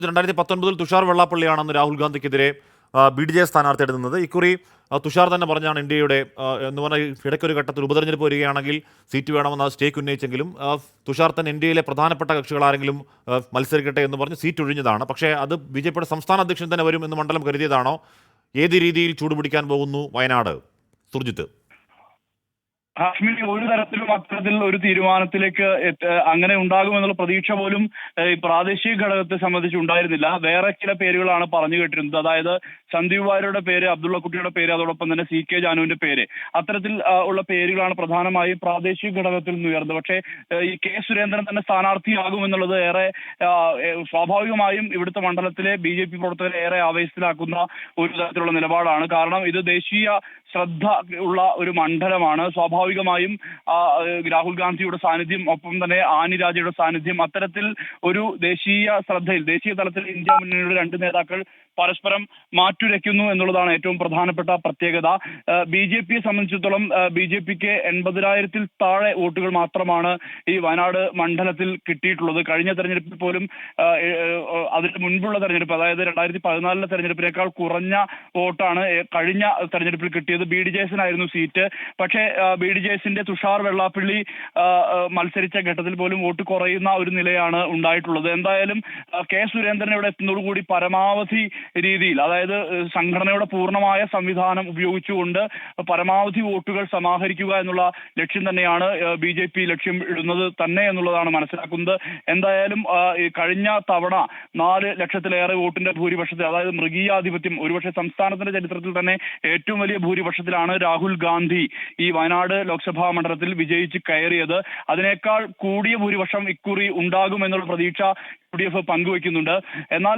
2019 Tushar വെള്ളാപ്പള്ളിയാണെന്ന് Rahul ഗാന്ധിക്കെതിരെ BDJ സ്ഥാനാർത്ഥിയായിട്ട് നിന്നത്. ഇക്കുറി തുഷാർ തന്നെ പറഞ്ഞാണ് ഇന്ത്യയുടെ എന്ന് പറഞ്ഞാൽ ഇടയ്ക്കൊരു ഘട്ടത്തിൽ ഉപതെരഞ്ഞെടുപ്പ് വരികയാണെങ്കിൽ സീറ്റ് വേണമെന്ന് സ്റ്റേക്ക് ഉന്നയിച്ചെങ്കിലും തുഷാർ തന്നെ ഇന്ത്യയിലെ പ്രധാനപ്പെട്ട കക്ഷികൾ ആരെങ്കിലും മത്സരിക്കട്ടെ എന്ന് പറഞ്ഞ് സീറ്റ് ഒഴിഞ്ഞതാണ്. പക്ഷേ അത് BJPയുടെ സംസ്ഥാന അധ്യക്ഷൻ തന്നെ വരും എന്ന് മണ്ഡലം കരുതിയതാണോ? ഏത് രീതിയിൽ ചൂടുപിടിക്കാൻ പോകുന്നു വയനാട്? സുർജിത്ത്. ഹാഷ്മി, ഒരു തരത്തിലും അത്തരത്തിൽ ഒരു തീരുമാനത്തിലേക്ക് അങ്ങനെ ഉണ്ടാകുമെന്നുള്ള പ്രതീക്ഷ പോലും പ്രാദേശിക ഘടകത്തെ സംബന്ധിച്ച് ഉണ്ടായിരുന്നില്ല. വേറെ ചില പേരുകളാണ് പറഞ്ഞു കേട്ടിരുന്നത്. അതായത് സന്ദീപ് വാര്യരുടെ പേര്, അബ്ദുള്ളക്കുട്ടിയുടെ പേര്, അതോടൊപ്പം തന്നെ CK ജാനുവിന്റെ പേര്, അത്തരത്തിൽ ഉള്ള പേരുകളാണ് പ്രധാനമായും പ്രാദേശിക ഘടകത്തിൽ നിന്ന് ഉയർന്നത്. പക്ഷേ ഈ K സുരേന്ദ്രൻ തന്നെ സ്ഥാനാർത്ഥിയാകുമെന്നുള്ളത് ഏറെ സ്വാഭാവികമായും ഇവിടുത്തെ മണ്ഡലത്തിലെ BJP പ്രവർത്തകരെ ഏറെ ആവേശത്തിലാക്കുന്ന ഒരു തരത്തിലുള്ള നിലപാടാണ്. കാരണം ഇത് ദേശീയ ശ്രദ്ധ ഉള്ള ഒരു മണ്ഡലമാണ്. സ്വാഭാവികമായും രാഹുൽ ഗാന്ധിയുടെ സാന്നിധ്യം, ഒപ്പം തന്നെ ആനി രാജയുടെ സാന്നിധ്യം, അത്തരത്തിൽ ഒരു ദേശീയ ശ്രദ്ധയിൽ, ദേശീയ തലത്തിൽ ഇന്ത്യ മുന്നണിയുടെ രണ്ട് നേതാക്കൾ പരസ്പരം മാറ്റുരയ്ക്കുന്നു എന്നുള്ളതാണ് ഏറ്റവും പ്രധാനപ്പെട്ട പ്രത്യേകത. BJPയെ സംബന്ധിച്ചിടത്തോളം BJPക്ക് 80,000-ൽ താഴെ വോട്ടുകൾ മാത്രമാണ് ഈ വയനാട് മണ്ഡലത്തിൽ കിട്ടിയിട്ടുള്ളത്. കഴിഞ്ഞ തെരഞ്ഞെടുപ്പിൽ പോലും അതിന് മുൻപുള്ള തെരഞ്ഞെടുപ്പ്, അതായത് 2014 തെരഞ്ഞെടുപ്പിനേക്കാൾ കുറഞ്ഞ വോട്ടാണ് കഴിഞ്ഞ തെരഞ്ഞെടുപ്പിൽ കിട്ടിയത്. BDJസിനായിരുന്നു സീറ്റ്. പക്ഷേ BDJസിന്റെ തുഷാർ വെള്ളാപ്പള്ളി മത്സരിച്ച ഘട്ടത്തിൽ പോലും വോട്ട് കുറയുന്ന ഒരു നിലയാണ് ഉണ്ടായിട്ടുള്ളത്. എന്തായാലും K സുരേന്ദ്രൻ ഇവിടെ എത്തുന്നതോടുകൂടി പരമാവധി രീതിയിൽ, അതായത് സംഘടനയുടെ പൂർണ്ണമായ സംവിധാനം ഉപയോഗിച്ചുകൊണ്ട് പരമാവധി വോട്ടുകൾ സമാഹരിക്കുക എന്നുള്ള ലക്ഷ്യം തന്നെയാണ് BJP ലക്ഷ്യം ഇടുന്നത് തന്നെ എന്നുള്ളതാണ് മനസ്സിലാക്കുന്നത്. എന്തായാലും കഴിഞ്ഞ തവണ 4 ലക്ഷത്തിലേറെ വോട്ടിന്റെ ഭൂരിപക്ഷത്തിൽ, അതായത് മൃഗീയാധിപത്യം, ഒരുപക്ഷെ സംസ്ഥാനത്തിന്റെ ചരിത്രത്തിൽ തന്നെ ഏറ്റവും വലിയ ഭൂരിപക്ഷത്തിലാണ് രാഹുൽ ഗാന്ധി ഈ വയനാട് ലോക്സഭാ മണ്ഡലത്തിൽ വിജയിച്ച് കയറിയത്. അതിനേക്കാൾ കൂടിയ ഭൂരിപക്ഷം ഇക്കുറി ഉണ്ടാകുമെന്നുള്ള പ്രതീക്ഷ UDF പങ്കുവയ്ക്കുന്നുണ്ട്. എന്നാൽ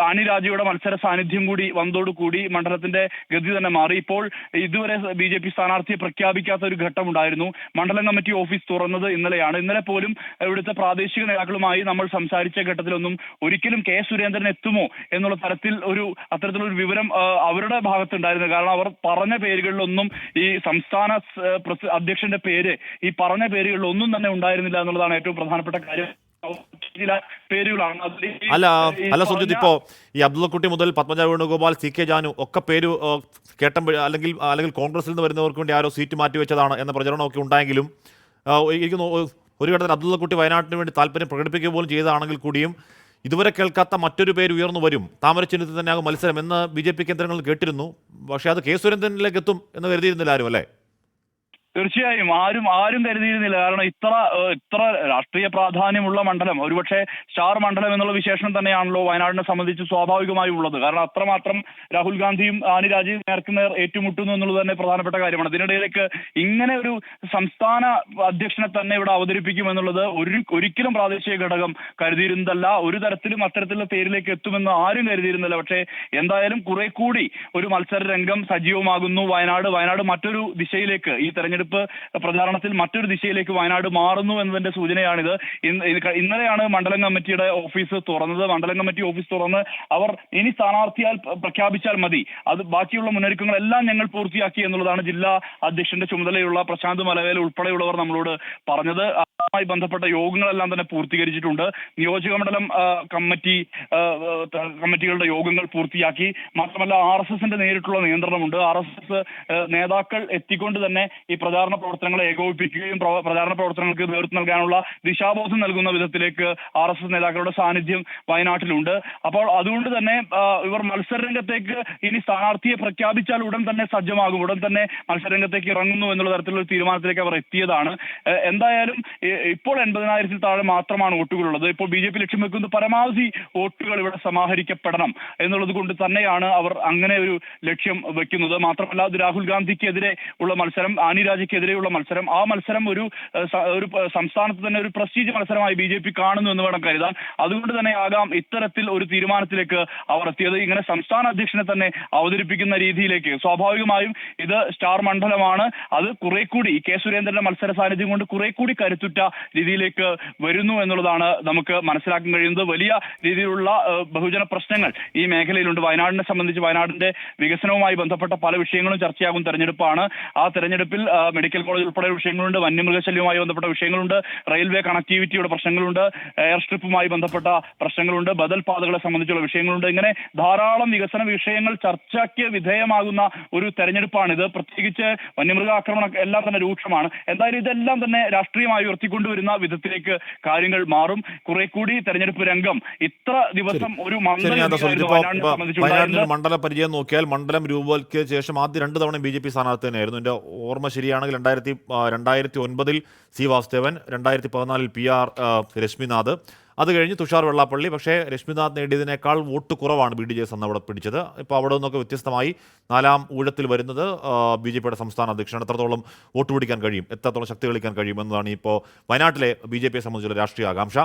ആനി രാജയുടെ മത്സര സാന്നിധ്യം കൂടി വന്നതോടുകൂടി മണ്ഡലത്തിന്റെ ഗതി തന്നെ മാറി. ഇപ്പോൾ ഇതുവരെ BJP സ്ഥാനാർത്ഥിയെ പ്രഖ്യാപിക്കാത്ത ഒരു ഘട്ടമുണ്ടായിരുന്നു. മണ്ഡലം കമ്മിറ്റി ഓഫീസ് തുറന്നത് ഇന്നലെയാണ്. ഇന്നലെ പോലും ഇവിടുത്തെ പ്രാദേശിക നേതാക്കളുമായി നമ്മൾ സംസാരിച്ച ഘട്ടത്തിലൊന്നും ഒരിക്കലും K സുരേന്ദ്രൻ എത്തുമോ എന്നുള്ള തരത്തിൽ അത്തരത്തിലൊരു വിവരം അവരുടെ ഭാഗത്തുണ്ടായിരുന്നു. കാരണം അവർ പറഞ്ഞ പേരുകളിലൊന്നും ഈ സംസ്ഥാന അധ്യക്ഷന്റെ പേര് ഈ പറഞ്ഞ പേരുകളിലൊന്നും തന്നെ ഉണ്ടായിരുന്നില്ല എന്നുള്ളതാണ് ഏറ്റവും പ്രധാനപ്പെട്ട കാര്യം. പേരുകളാണ് അല്ല സുജിത്, ഇപ്പോ ഈ അബ്ദുള്ളക്കുട്ടി മുതൽ പത്മജ വേണുഗോപാൽ, CK ജാനു ഒക്കെ പേര് അല്ലെങ്കിൽ കോൺഗ്രസിൽ നിന്ന് വരുന്നവർക്ക് വേണ്ടി ആരോ സീറ്റ് മാറ്റിവെച്ചതാണ് എന്ന പ്രചരണമൊക്കെ ഉണ്ടായെങ്കിലും എനിക്ക് ഒരു ഘട്ടത്തിൽ അബ്ദുള്ളക്കുട്ടി വയനാട്ടിന് വേണ്ടി താല്പര്യം പ്രകടിപ്പിക്കുക പോലും ചെയ്തതാണെങ്കിൽ കൂടിയും ഇതുവരെ കേൾക്കാത്ത മറ്റൊരു പേര് ഉയർന്നു വരും, താമരച്ചിഹ്നത്തിൽ തന്നെയാകും മത്സരം എന്ന് BJP കേന്ദ്രങ്ങളിൽ കേട്ടിരുന്നു. പക്ഷേ അത് K സുരേന്ദ്രനിലേക്ക് എത്തും എന്ന് കരുതിയിരുന്നില്ല ആരും, അല്ലേ? തീർച്ചയായും ആരും കരുതിയിരുന്നില്ല. കാരണം ഇത്ര രാഷ്ട്രീയ പ്രാധാന്യമുള്ള മണ്ഡലം, ഒരുപക്ഷെ സ്റ്റാർ മണ്ഡലം എന്നുള്ള വിശേഷണം തന്നെയാണല്ലോ വയനാടിനെ സംബന്ധിച്ച് സ്വാഭാവികമായും ഉള്ളത്. കാരണം അത്രമാത്രം രാഹുൽ ഗാന്ധിയും ആനി രാജയും നേർക്കുനേർ ഏറ്റുമുട്ടുന്നു എന്നുള്ളത് തന്നെ പ്രധാനപ്പെട്ട കാര്യമാണ്. ഇതിനിടയിലേക്ക് ഇങ്ങനെ ഒരു സംസ്ഥാന അധ്യക്ഷനെ തന്നെ ഇവിടെ അവതരിപ്പിക്കും എന്നുള്ളത് ഒരിക്കലും പ്രാദേശിക ഘടകം കരുതിയിരുന്നതല്ല. ഒരു തരത്തിലും അത്തരത്തിലുള്ള പേരിലേക്ക് എത്തുമെന്ന് ആരും കരുതിയിരുന്നില്ല. പക്ഷേ എന്തായാലും കുറെ കൂടി ഒരു മത്സര രംഗം സജീവമാകുന്നു വയനാട് മറ്റൊരു ദിശയിലേക്ക്, ഈ തെരഞ്ഞെടുപ്പ് പ്രചാരണത്തിൽ മറ്റൊരു ദിശയിലേക്ക് വയനാട് മാറുന്നു എന്നതിന്റെ സൂചനയാണിത്. ഇന്നലെയാണ് മണ്ഡലം കമ്മിറ്റിയുടെ ഓഫീസ് തുറന്നത്. മണ്ഡലം കമ്മിറ്റി ഓഫീസ് തുറന്ന് അവർ ഇനി സ്ഥാനാർത്ഥിയാൽ പ്രഖ്യാപിച്ചാൽ മതി, അത് ബാക്കിയുള്ള മുന്നൊരുക്കങ്ങളെല്ലാം ഞങ്ങൾ പൂർത്തിയാക്കി എന്നുള്ളതാണ് ജില്ലാ അധ്യക്ഷന്റെ ചുമതലയുള്ള പ്രശാന്ത് മലവേൽ ഉൾപ്പെടെയുള്ളവർ നമ്മളോട് പറഞ്ഞത്. അതുമായി ബന്ധപ്പെട്ട യോഗങ്ങളെല്ലാം തന്നെ പൂർത്തീകരിച്ചിട്ടുണ്ട്. നിയോജക മണ്ഡലം കമ്മിറ്റികളുടെ യോഗങ്ങൾ പൂർത്തിയാക്കി. മാത്രമല്ല RSSന്റെ നേരിട്ടുള്ള നിയന്ത്രണമുണ്ട്. RSS നേതാക്കൾ എത്തിക്കൊണ്ട് തന്നെ ഈ പ്രചാരണ പ്രവർത്തനങ്ങളെ ഏകോപിപ്പിക്കുകയും പ്രചാരണ പ്രവർത്തനങ്ങൾക്ക് നേതൃത്വം നൽകാനുള്ള ദിശാബോധം നൽകുന്ന വിധത്തിലേക്ക് RSS നേതാക്കളുടെ സാന്നിധ്യം വയനാട്ടിലുണ്ട്. അപ്പോൾ അതുകൊണ്ട് തന്നെ ഇവർ മത്സരരംഗത്തേക്ക് ഇനി സ്ഥാനാർത്ഥിയെ പ്രഖ്യാപിച്ചാൽ ഉടൻ തന്നെ സജ്ജമാകും, ഉടൻ തന്നെ മത്സരരംഗത്തേക്ക് ഇറങ്ങുന്നു എന്നുള്ള തരത്തിലുള്ള തീരുമാനത്തിലേക്ക് അവർ എത്തിയതാണ്. എന്തായാലും ഇപ്പോൾ 80,000-ൽ താഴെ മാത്രമാണ് വോട്ടുകളുള്ളത്. ഇപ്പോൾ BJP ലക്ഷ്യം വെക്കുന്നത് പരമാവധി വോട്ടുകൾ ഇവിടെ സമാഹരിക്കപ്പെടണം എന്നുള്ളത് കൊണ്ട് തന്നെയാണ് അവർ അങ്ങനെ ഒരു ലക്ഷ്യം വെക്കുന്നത്. മാത്രമല്ല അത് രാഹുൽ ഗാന്ധിക്കെതിരെ ഉള്ള മത്സരം, ആനി രാജയ്ക്കെതിരെയുള്ള മത്സരം, ആ മത്സരം ഒരു സംസ്ഥാനത്ത് തന്നെ ഒരു പ്രസ്റ്റീജ് മത്സരമായി BJP കാണുന്നു എന്ന് വേണം കരുതാൻ. അതുകൊണ്ട് തന്നെ ആകാം ഇത്തരത്തിൽ ഒരു തീരുമാനത്തിലേക്ക് അവർ എത്തിയത്. ഇങ്ങനെ സംസ്ഥാന അധ്യക്ഷനെ തന്നെ അവതരിപ്പിക്കുന്ന രീതിയിലേക്ക്. സ്വാഭാവികമായും ഇത് സ്റ്റാർ മണ്ഡലമാണ്, അത് കുറെ കൂടി K സുരേന്ദ്രന്റെ മത്സര സാന്നിധ്യം കൊണ്ട് കുറെ കൂടി കരുത്തുറ്റ രീതിയിലേക്ക് വരുന്നു എന്നുള്ളതാണ് നമുക്ക് മനസ്സിലാക്കാൻ കഴിയുന്നത്. വലിയ രീതിയിലുള്ള ബഹുജന പ്രശ്നങ്ങൾ ഈ മേഖലയിലുണ്ട്. വയനാടിനെ സംബന്ധിച്ച് വയനാടിന്റെ വികസനവുമായി ബന്ധപ്പെട്ട പല വിഷയങ്ങളും ചർച്ചയാകും തെരഞ്ഞെടുപ്പാണ്. ആ തെരഞ്ഞെടുപ്പിൽ മെഡിക്കൽ കോളേജ് ഉൾപ്പെടെ വിഷയങ്ങളുണ്ട്, വന്യമൃഗശല്യവുമായി ബന്ധപ്പെട്ട വിഷയങ്ങളുണ്ട്, റെയിൽവേ കണക്ടിവിറ്റിയുടെ പ്രശ്നങ്ങളുണ്ട്, എയർ സ്ട്രിപ്പുമായി ബന്ധപ്പെട്ട പ്രശ്നങ്ങളുണ്ട്, ബദൽ പാതകളെ സംബന്ധിച്ചുള്ള വിഷയങ്ങളുണ്ട്. ഇങ്ങനെ ധാരാളം വികസന വിഷയങ്ങൾ ചർച്ചയ്ക്ക് വിധേയമാകുന്ന ഒരു തെരഞ്ഞെടുപ്പാണിത്. പ്രത്യേകിച്ച് വന്യമൃഗാക്രമണം എല്ലാം തന്നെ രൂക്ഷമാണ്. എന്തായാലും ഇതെല്ലാം തന്നെ രാഷ്ട്രീയമായി ഉയർത്തിക്കൊണ്ടുവരുന്ന വിധത്തിലേക്ക് കാര്യങ്ങൾ മാറും. കുറെ കൂടി തെരഞ്ഞെടുപ്പ് രംഗം ഇത്ര ദിവസം ഒരു വയനാട്ടിൽ മണ്ഡല പരിചയം നോക്കിയാൽ മണ്ഡലം രൂപവൽക്കരിച്ച ശേഷം ആദ്യ 2 തവണ BJP സ്ഥാനാർത്ഥി തന്നെയായിരുന്നു. എൻ്റെ ഓർമ്മ ശരിയാണെങ്കിൽ 2009 സി വാസുദേവൻ, 2014 PR രശ്മിനാഥ്, അത് കഴിഞ്ഞ് തുഷാർ വെള്ളാപ്പള്ളി. പക്ഷേ രശ്മിനാഥ് നേടിയതിനേക്കാൾ വോട്ട് കുറവാണ് BDJS അന്ന് അവിടെ പിടിച്ചത്. ഇപ്പോൾ അവിടെ നിന്നൊക്കെ വ്യത്യസ്തമായി 4ാം ഊഴത്തിൽ വരുന്നത് BJPയുടെ സംസ്ഥാന അധ്യക്ഷനാണ്. എത്രത്തോളം വോട്ട് പിടിക്കാൻ കഴിയും, എത്രത്തോളം ശക്തി കളിക്കാൻ കഴിയും എന്നതാണ് ഇപ്പോൾ വയനാട്ടിലെ BJPയെ സംബന്ധിച്ചുള്ള രാഷ്ട്രീയ ആകാംക്ഷ.